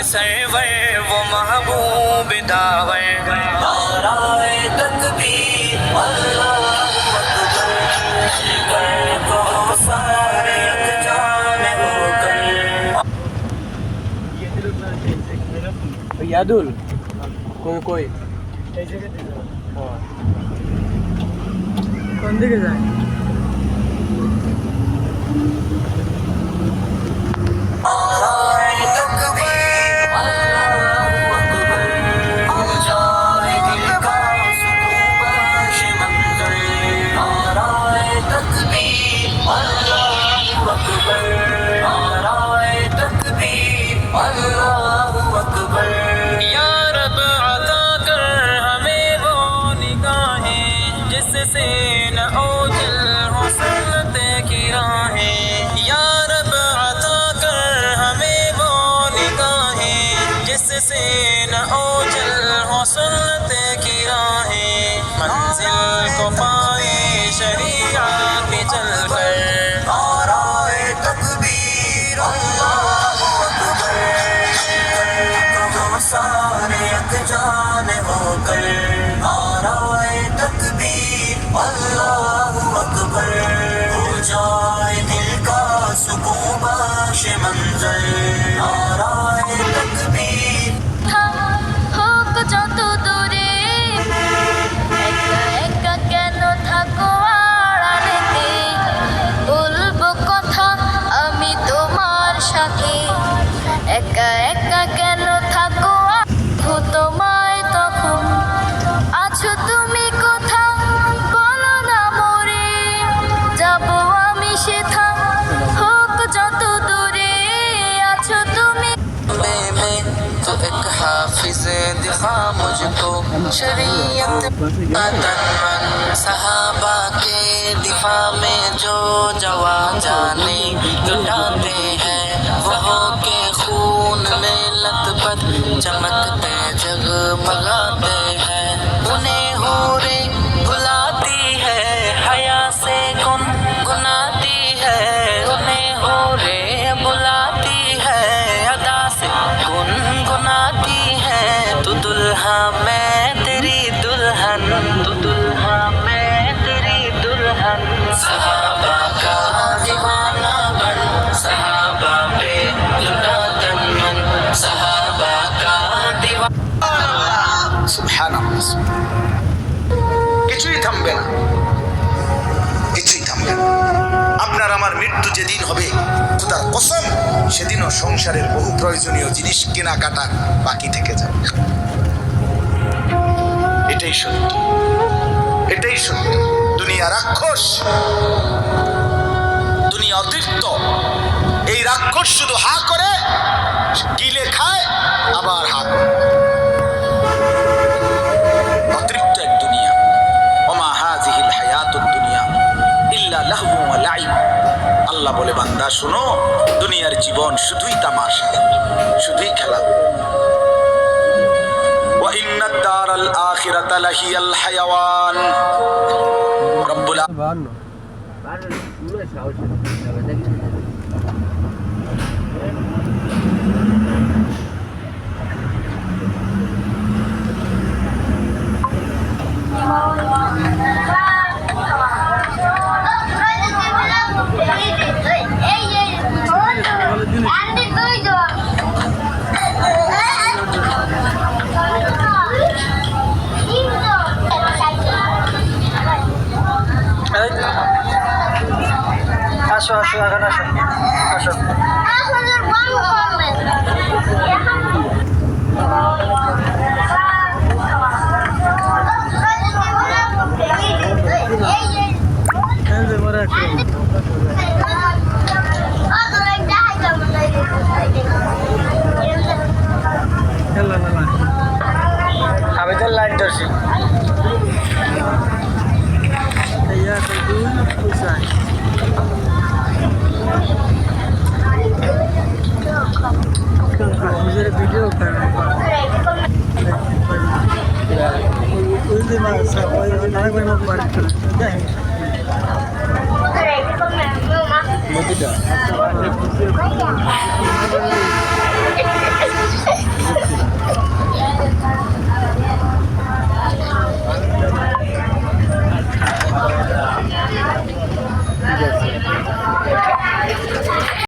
server वो महबूब the power नाराए तकबीर अल्लाह अकबर को सारे जान होकर ইয়াদুল কই কই কোন দিকে যায় से न ओझल हो सुन्नत की राहें या रब अता कर हमें वो निगाहें जिससे न ओझल हो सुन्नत की राहें मंजिल को पाए शरीअत पे चल कर नाराए तकबीर अल्लाहु अकबर सारे जान होकर नाराए तकबीर अल्लाहु अकबर हो जाए दिल का सुकून बख्श मंजर नाराए तकबीर হোক যত দূরে একা একা কেন থাকো আড়ালেতে বলবো কথা আমি তোমার সাথে একা একা কেন থাকো তোমায় তখন আছো তুমি কোথাও বলো না মরে যাবো আমি সেথা হোক যত দূরে আছো তুমি में तो एक हाफिज दिखा मुझको शरीयत तन मन सहाबा के दिफा में जो जवान जाने लुटाते हैं वो के खून में लथपथ चमकते जगमगाते हैं उन्हें हूरे बुलाती है हया से गुनगुनाती है उन्हें हूरे बुलाती है अदा से गुनगुनाती है तू दुल्हा मैं तेरी दुल्हन तू दुल्हा मैं तेरी दुल्हन सहाबा का दीवाना बन सहाबा पे लुटा तन मन सहाबा का दीवाना সুবহানাল্লাহ কিছুই থামবে না কিছুই থামবে না আপনার আমার মৃত্যু যেদিন হবে খোদার কসম সেদিনও সংসারের বহু প্রয়োজনীয় জিনিস কেনাকাটা বাকি থেকে যাবে এটাই সত্য এটাই সত্য দুনিয়া রাক্ষস দুনিয়া অতৃপ্ত এই রাক্ষস শুধু হা করে গিলে খায় আবার হা করে অতৃপ্ত এক দুনিয়া ওমা হাযিহিল হায়াতুদ দুনিয়া ইল্লা লাহবু ওয়া লাইব আল্লাহ বলে বান্দা শোনো দুনিয়ার জীবন শুধুই তামাশা শুধুই খেলা ওয়া ইন্নাদ দারাল আখিরাতা লাহিয়াল হায়াওয়ান রব্বুল আসো আসো এখন আসো আসো আমি তো লাইট ধরছি ভিডিও করে